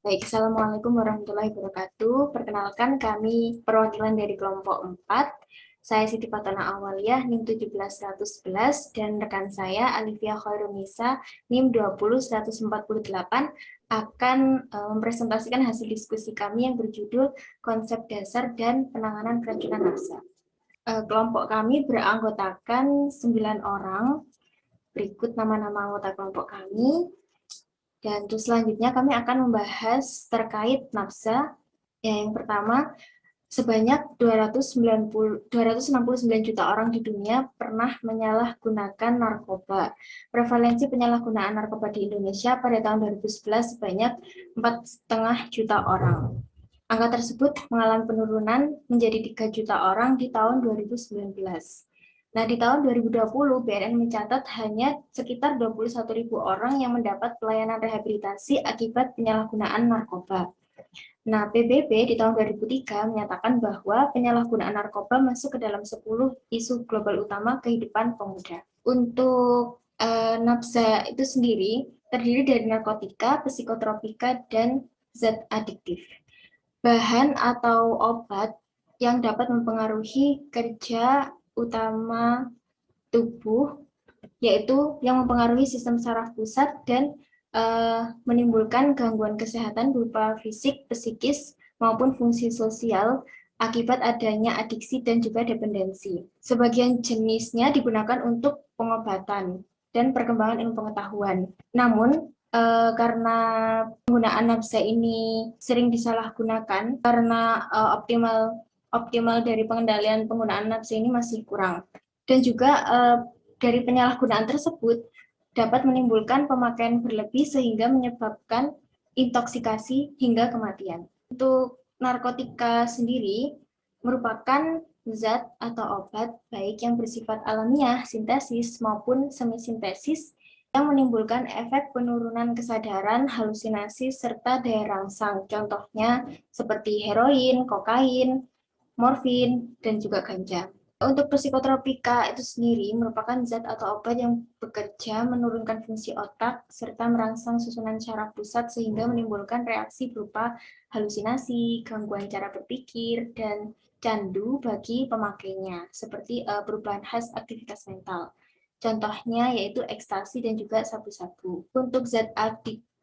Baik, Assalamualaikum warahmatullahi wabarakatuh. Perkenalkan, kami perwakilan dari kelompok 4. Saya Siti Fatona Awaliyah, NIM 17111, dan rekan saya Alifia Khairunisa, NIM 20148, akan mempresentasikan hasil diskusi kami yang berjudul Konsep Dasar dan Penanganan Keracunan Nafsa. Kelompok kami beranggotakan 9 orang. Berikut nama-nama anggota kelompok kami. Dan terus selanjutnya kami akan membahas terkait nafsa. Ya, yang pertama, sebanyak 269 juta orang di dunia pernah menyalahgunakan narkoba. Prevalensi penyalahgunaan narkoba di Indonesia pada tahun 2011 sebanyak 4,5 juta orang. Angka tersebut mengalami penurunan menjadi 3 juta orang di tahun 2019. Nah, di tahun 2020, BNN mencatat hanya sekitar 21.000 orang yang mendapat pelayanan rehabilitasi akibat penyalahgunaan narkoba. Nah, PBB di tahun 2003 menyatakan bahwa penyalahgunaan narkoba masuk ke dalam 10 isu global utama kehidupan pemuda. Untuk nafsa itu sendiri terdiri dari narkotika, psikotropika, dan zat adiktif. Bahan atau obat yang dapat mempengaruhi kerja utama tubuh, yaitu yang mempengaruhi sistem saraf pusat dan menimbulkan gangguan kesehatan berupa fisik, psikis, maupun fungsi sosial akibat adanya adiksi dan juga dependensi. Sebagian jenisnya digunakan untuk pengobatan dan perkembangan ilmu pengetahuan. Namun, karena penggunaan nafsa ini sering disalahgunakan karena optimal dari pengendalian penggunaan nafsa ini masih kurang. Dan juga dari penyalahgunaan tersebut dapat menimbulkan pemakaian berlebih sehingga menyebabkan intoksikasi hingga kematian. Untuk narkotika sendiri merupakan zat atau obat baik yang bersifat alamiah, sintesis maupun semisintesis yang menimbulkan efek penurunan kesadaran, halusinasi, serta daya rangsang. Contohnya seperti heroin, kokain, morfin, dan juga ganja. Untuk psikotropika itu sendiri merupakan zat atau obat yang bekerja menurunkan fungsi otak serta merangsang susunan syaraf pusat sehingga menimbulkan reaksi berupa halusinasi, gangguan cara berpikir, dan candu bagi pemakainya, seperti perubahan khas aktivitas mental. Contohnya yaitu ekstasi dan juga sabu-sabu. Untuk zat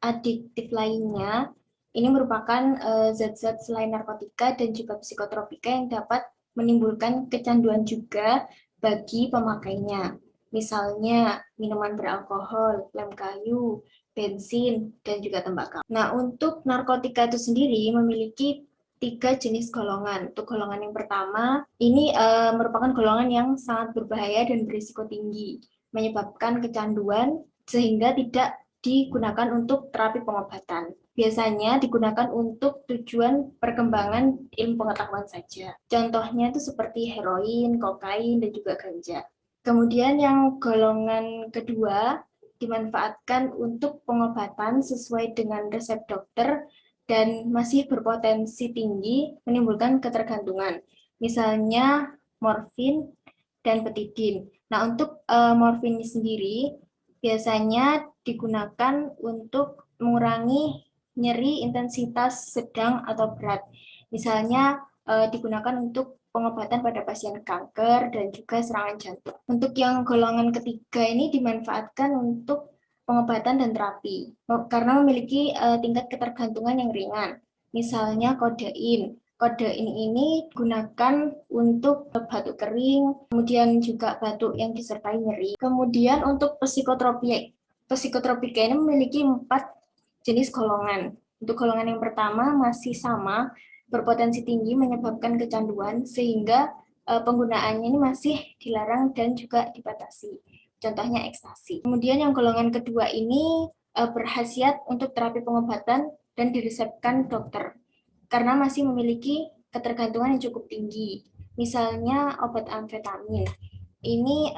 adiktif lainnya, ini merupakan zat-zat selain narkotika dan juga psikotropika yang dapat menimbulkan kecanduan juga bagi pemakainya. Misalnya minuman beralkohol, lem kayu, bensin, dan juga tembakau. Nah, untuk narkotika itu sendiri memiliki 3 jenis golongan. Untuk golongan yang pertama, ini merupakan golongan yang sangat berbahaya dan berisiko tinggi, menyebabkan kecanduan sehingga tidak digunakan untuk terapi pengobatan. Biasanya digunakan untuk tujuan perkembangan ilmu pengetahuan saja. Contohnya itu seperti heroin, kokain, dan juga ganja. Kemudian yang golongan kedua dimanfaatkan untuk pengobatan sesuai dengan resep dokter dan masih berpotensi tinggi menimbulkan ketergantungan. Misalnya morfin dan petidin. Nah, untuk morfin sendiri biasanya digunakan untuk mengurangi nyeri intensitas sedang atau berat. Misalnya digunakan untuk pengobatan pada pasien kanker dan juga serangan jantung. Untuk yang golongan ketiga ini dimanfaatkan untuk pengobatan dan terapi karena memiliki tingkat ketergantungan yang ringan. Misalnya kodein. Kodein ini digunakan untuk batuk kering, kemudian juga batuk yang disertai nyeri. Kemudian untuk psikotropika ini memiliki 4 jenis golongan. Untuk golongan yang pertama masih sama, berpotensi tinggi menyebabkan kecanduan sehingga penggunaannya ini masih dilarang dan juga dibatasi. Contohnya ekstasi. Kemudian yang golongan kedua ini berhasiat untuk terapi pengobatan dan diresepkan dokter karena masih memiliki ketergantungan yang cukup tinggi. Misalnya obat amfetamin. Ini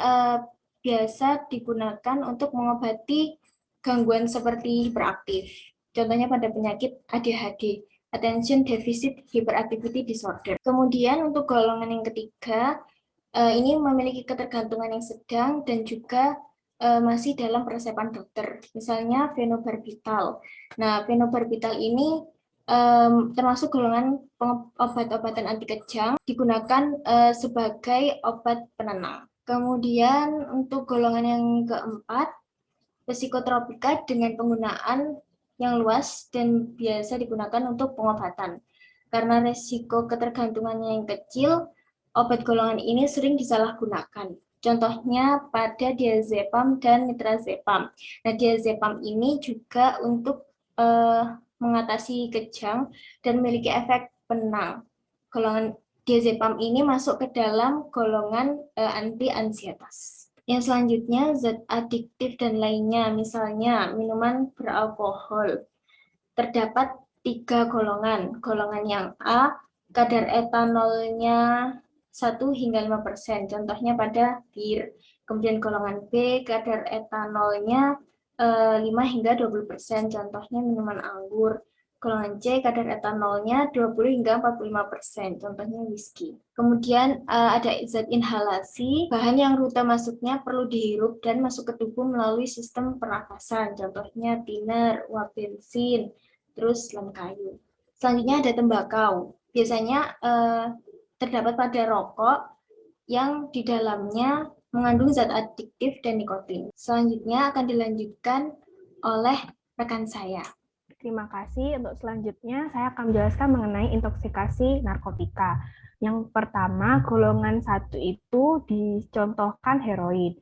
biasa digunakan untuk mengobati gangguan seperti hiperaktif. Contohnya pada penyakit ADHD, Attention Deficit Hyperactivity Disorder. Kemudian untuk golongan yang ketiga, ini memiliki ketergantungan yang sedang dan juga masih dalam peresepan dokter. Misalnya fenobarbital. Nah, fenobarbital ini termasuk golongan obat-obatan anti kejang, digunakan sebagai obat penenang. Kemudian untuk golongan yang keempat, psikotropika dengan penggunaan yang luas dan biasa digunakan untuk pengobatan. Karena resiko ketergantungannya yang kecil, obat golongan ini sering disalahgunakan. Contohnya pada diazepam dan nitrazepam. Nah, diazepam ini juga untuk mengatasi kejang dan memiliki efek penenang. Golongan diazepam ini masuk ke dalam golongan anti-ansietas. Yang selanjutnya, zat adiktif dan lainnya, misalnya minuman beralkohol. Terdapat 3 golongan. Golongan yang A, kadar etanolnya 1 hingga 5%, contohnya pada bir. Kemudian golongan B, kadar etanolnya 5 hingga 20%, contohnya minuman anggur. Golongan C, kadar etanolnya 20 hingga 45%, contohnya whisky. Kemudian ada zat inhalasi, bahan yang rute masuknya perlu dihirup dan masuk ke tubuh melalui sistem pernafasan, contohnya thinner, uap bensin, terus lem kayu. Selanjutnya ada tembakau. Biasanya terdapat pada rokok yang di dalamnya mengandung zat adiktif dan nikotin. Selanjutnya akan dilanjutkan oleh rekan saya. Terima kasih. Untuk selanjutnya, saya akan menjelaskan mengenai intoksikasi narkotika. Yang pertama, golongan 1 itu dicontohkan heroin.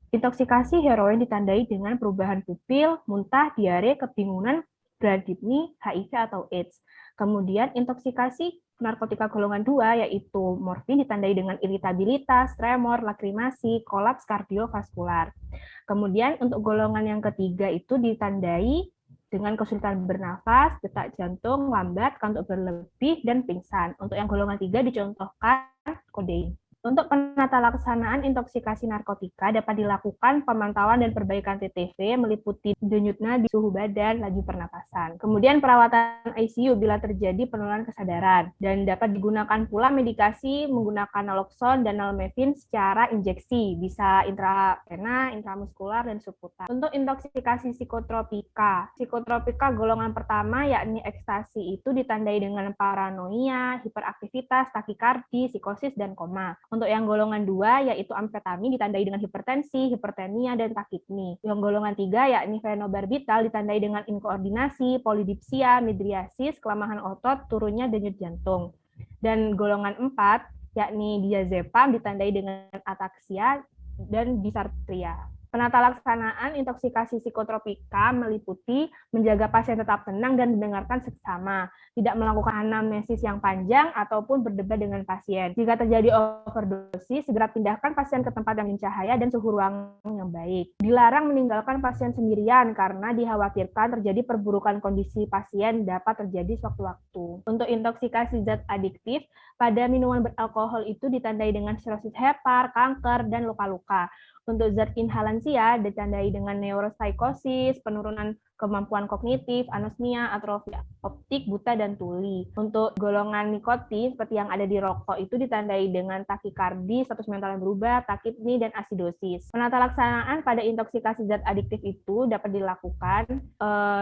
Intoksikasi heroin ditandai dengan perubahan pupil, muntah, diare, kebingungan, bradipni, HIV atau AIDS. Kemudian intoksikasi narkotika golongan 2 yaitu morfin ditandai dengan iritabilitas, tremor, lakrimasi, kolaps kardiovaskular. Kemudian untuk golongan yang ketiga itu ditandai dengan kesulitan bernafas, detak jantung lambat, kantuk berlebih, dan pingsan. Untuk yang golongan 3 dicontohkan kodein. Untuk penata laksanaan intoksikasi narkotika dapat dilakukan pemantauan dan perbaikan TTV meliputi denyut nadi, suhu badan, laju pernapasan. Kemudian perawatan ICU bila terjadi penurunan kesadaran dan dapat digunakan pula medikasi menggunakan naloxone dan nalmefin secara injeksi, bisa intravena, intramuskular dan subkutan. Untuk intoksikasi psikotropika golongan pertama yakni ekstasi itu ditandai dengan paranoia, hiperaktivitas, takikardi, psikosis dan koma. Untuk yang golongan 2 yaitu amfetamin ditandai dengan hipertensi, hipertenia, dan takipni. Yang golongan 3 yakni fenobarbital ditandai dengan inkoordinasi, polidipsia, midriasis, kelemahan otot, turunnya denyut jantung. Dan golongan 4 yakni diazepam ditandai dengan ataksia dan disartria. Penata laksanaan intoksikasi psikotropika meliputi menjaga pasien tetap tenang dan mendengarkan seksama, tidak melakukan anamnesis yang panjang ataupun berdebat dengan pasien. Jika terjadi overdosis, segera pindahkan pasien ke tempat yang cahaya dan suhu ruangan yang baik. Dilarang meninggalkan pasien sendirian karena dikhawatirkan terjadi perburukan kondisi pasien dapat terjadi sewaktu-waktu. Untuk intoksikasi zat adiktif, pada minuman beralkohol itu ditandai dengan sirosis hepar, kanker, dan luka-luka. Untuk zat inhalansia ditandai dengan neuropsikosis, penurunan kemampuan kognitif, anosmia, atrofi optik, buta, dan tuli. Untuk golongan nikotin, seperti yang ada di rokok, itu ditandai dengan takikardi, status mental yang berubah, takipni, dan asidosis. Penata laksanaan pada intoksikasi zat adiktif itu dapat dilakukan.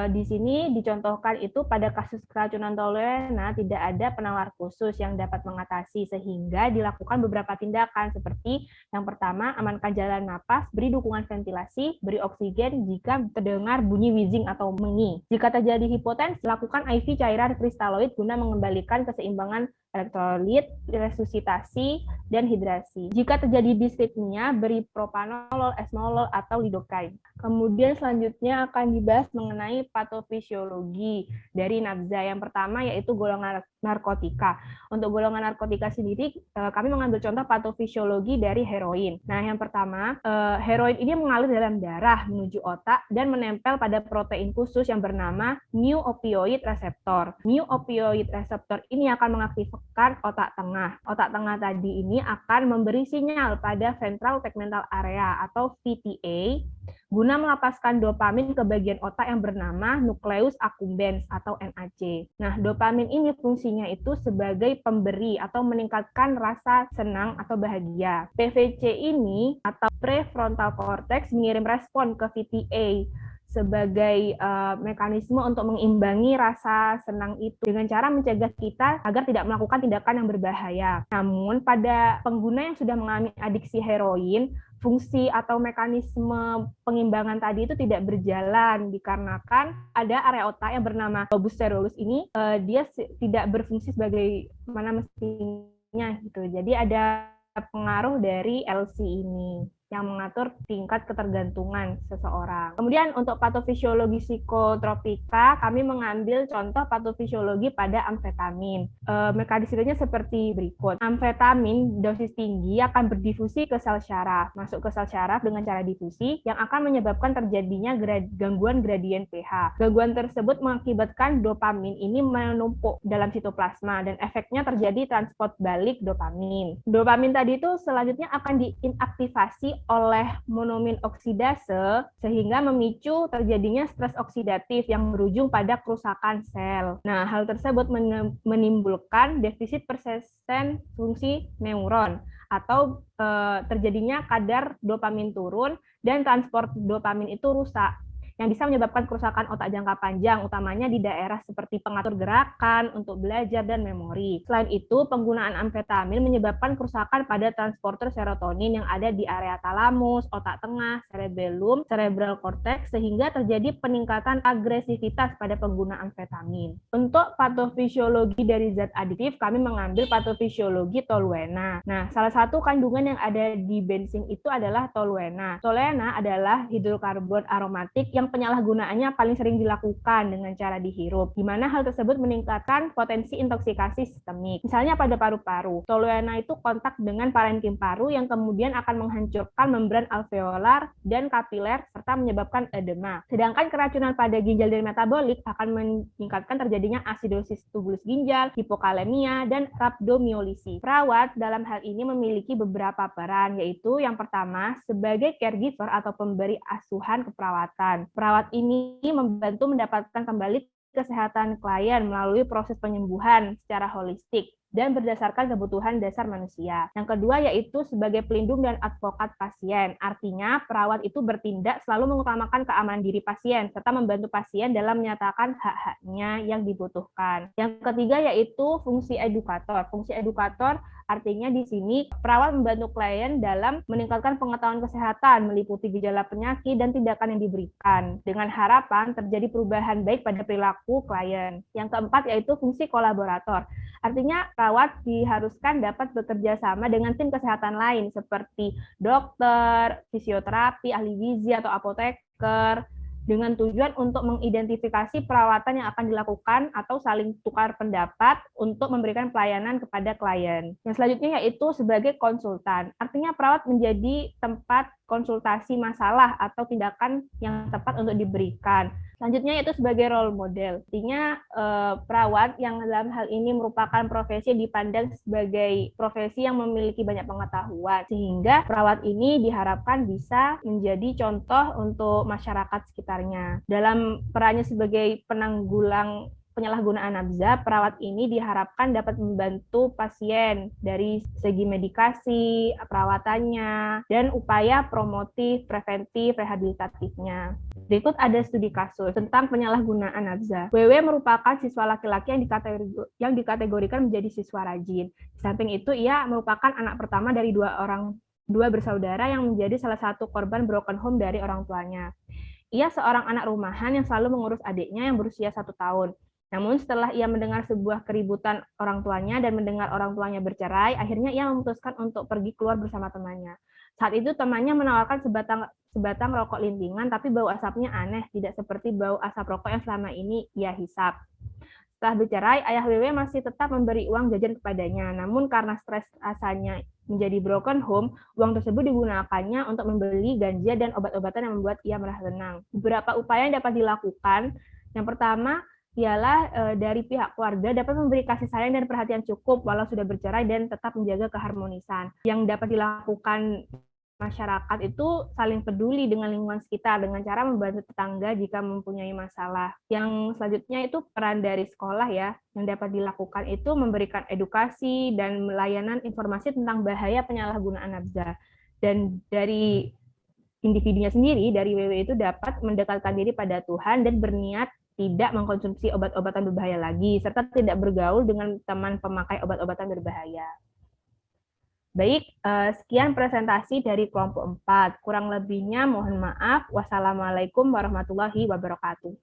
Di sini dicontohkan itu pada kasus keracunan toluena tidak ada penawar khusus yang dapat mengatasi, sehingga dilakukan beberapa tindakan seperti yang pertama, amankan jalan napas, beri dukungan ventilasi, beri oksigen jika terdengar bunyi wheezing atau mengi. Jika terjadi hipotensi, lakukan IV cairan kristaloid guna mengembalikan keseimbangan elektrolit, resusitasi, dan hidrasi. Jika terjadi dislipidemia, beri propanolol, esmolol, atau lidocaine. Kemudian selanjutnya akan dibahas mengenai patofisiologi dari nafza. Yang pertama yaitu golongan narkotika. Untuk golongan narkotika sendiri, kami mengambil contoh patofisiologi dari heroin. Nah, yang pertama, heroin ini mengalir dalam darah menuju otak dan menempel pada protein khusus yang bernama mu opioid receptor. Mu opioid receptor ini akan mengaktifkan pekan otak tengah. Otak tengah tadi ini akan memberi sinyal pada ventral tegmental area atau VTA guna melepaskan dopamin ke bagian otak yang bernama nucleus accumbens atau NAC. Nah, dopamin ini fungsinya itu sebagai pemberi atau meningkatkan rasa senang atau bahagia. PVC ini atau prefrontal cortex mengirim respon ke VTA sebagai mekanisme untuk mengimbangi rasa senang itu dengan cara mencegah kita agar tidak melakukan tindakan yang berbahaya. Namun pada pengguna yang sudah mengalami adiksi heroin, fungsi atau mekanisme pengimbangan tadi itu tidak berjalan dikarenakan ada area otak yang bernama lobus ceruleus ini dia tidak berfungsi sebagai mana mestinya gitu. Jadi ada pengaruh dari LC ini yang mengatur tingkat ketergantungan seseorang. Kemudian untuk patofisiologi psikotropika, kami mengambil contoh patofisiologi pada amfetamin. Mekanismenya seperti berikut. Amfetamin dosis tinggi akan berdifusi ke sel syaraf, masuk ke sel syaraf dengan cara difusi yang akan menyebabkan terjadinya gangguan gradien pH. Gangguan tersebut mengakibatkan dopamin ini menumpuk dalam sitoplasma dan efeknya terjadi transport balik dopamin. Dopamin tadi itu selanjutnya akan diinaktivasi oleh monomin oksidase sehingga memicu terjadinya stres oksidatif yang berujung pada kerusakan sel. Nah, hal tersebut menimbulkan defisit persisten fungsi neuron atau terjadinya kadar dopamin turun dan transport dopamin itu rusak, yang bisa menyebabkan kerusakan otak jangka panjang, utamanya di daerah seperti pengatur gerakan, untuk belajar, dan memori. Selain itu, penggunaan amfetamin menyebabkan kerusakan pada transporter serotonin yang ada di area talamus, otak tengah, cerebellum, cerebral cortex, sehingga terjadi peningkatan agresivitas pada pengguna amfetamin. Untuk patofisiologi dari zat adiktif, kami mengambil patofisiologi toluena. Nah, salah satu kandungan yang ada di bensin itu adalah toluena. Toluena adalah hidrokarbon aromatik yang penyalahgunaannya paling sering dilakukan dengan cara dihirup, di mana hal tersebut meningkatkan potensi intoksikasi sistemik. Misalnya pada paru-paru, toluena itu kontak dengan parenkim paru yang kemudian akan menghancurkan membran alveolar dan kapiler serta menyebabkan edema. Sedangkan keracunan pada ginjal dan metabolik akan meningkatkan terjadinya asidosis tubulus ginjal, hipokalemia, dan rhabdomyolisis. Perawat dalam hal ini memiliki beberapa peran, yaitu yang pertama sebagai caregiver atau pemberi asuhan keperawatan. Perawat ini membantu mendapatkan kembali kesehatan klien melalui proses penyembuhan secara holistik dan berdasarkan kebutuhan dasar manusia. Yang kedua yaitu sebagai pelindung dan advokat pasien. Artinya perawat itu bertindak selalu mengutamakan keamanan diri pasien serta membantu pasien dalam menyatakan hak-haknya yang dibutuhkan. Yang ketiga yaitu fungsi edukator. Fungsi edukator artinya di sini perawat membantu klien dalam meningkatkan pengetahuan kesehatan, meliputi gejala penyakit dan tindakan yang diberikan, dengan harapan terjadi perubahan baik pada perilaku klien. Yang keempat yaitu fungsi kolaborator. Artinya perawat diharuskan dapat bekerja sama dengan tim kesehatan lain seperti dokter, fisioterapi, ahli gizi atau apoteker, dengan tujuan untuk mengidentifikasi perawatan yang akan dilakukan atau saling tukar pendapat untuk memberikan pelayanan kepada klien. Yang selanjutnya yaitu sebagai konsultan. Artinya perawat menjadi tempat konsultasi masalah atau tindakan yang tepat untuk diberikan. Selanjutnya yaitu sebagai role model. Artinya perawat yang dalam hal ini merupakan profesi yang dipandang sebagai profesi yang memiliki banyak pengetahuan, sehingga perawat ini diharapkan bisa menjadi contoh untuk masyarakat sekitarnya. Dalam perannya sebagai penanggulang penyalahgunaan nafza, perawat ini diharapkan dapat membantu pasien dari segi medikasi, perawatannya, dan upaya promotif, preventif, rehabilitatifnya. Berikut ada studi kasus tentang penyalahgunaan nafza. WW merupakan siswa laki-laki yang dikategorikan menjadi siswa rajin. Di samping itu, ia merupakan anak pertama dari dua bersaudara yang menjadi salah satu korban broken home dari orang tuanya. Ia seorang anak rumahan yang selalu mengurus adiknya yang berusia 1 tahun. Namun setelah ia mendengar sebuah keributan orang tuanya dan mendengar orang tuanya bercerai, akhirnya ia memutuskan untuk pergi keluar bersama temannya. Saat itu temannya menawarkan sebatang rokok lintingan, tapi bau asapnya aneh, tidak seperti bau asap rokok yang selama ini ia hisap. Setelah bercerai, ayah WW masih tetap memberi uang jajan kepadanya. Namun karena stres rasanya menjadi broken home, uang tersebut digunakannya untuk membeli ganja dan obat-obatan yang membuat ia merasa tenang. Beberapa upaya yang dapat dilakukan. Yang pertama, ialah dari pihak keluarga dapat memberi kasih sayang dan perhatian cukup walau sudah bercerai dan tetap menjaga keharmonisan. Yang dapat dilakukan masyarakat itu saling peduli dengan lingkungan sekitar dengan cara membantu tetangga jika mempunyai masalah. Yang selanjutnya itu peran dari sekolah ya, yang dapat dilakukan itu memberikan edukasi dan layanan informasi tentang bahaya penyalahgunaan nafsa. Dan dari individunya sendiri, dari WW itu dapat mendekatkan diri pada Tuhan dan berniat tidak mengkonsumsi obat-obatan berbahaya lagi, serta tidak bergaul dengan teman pemakai obat-obatan berbahaya. Baik, sekian presentasi dari kelompok 4. Kurang lebihnya mohon maaf. Wassalamualaikum warahmatullahi wabarakatuh.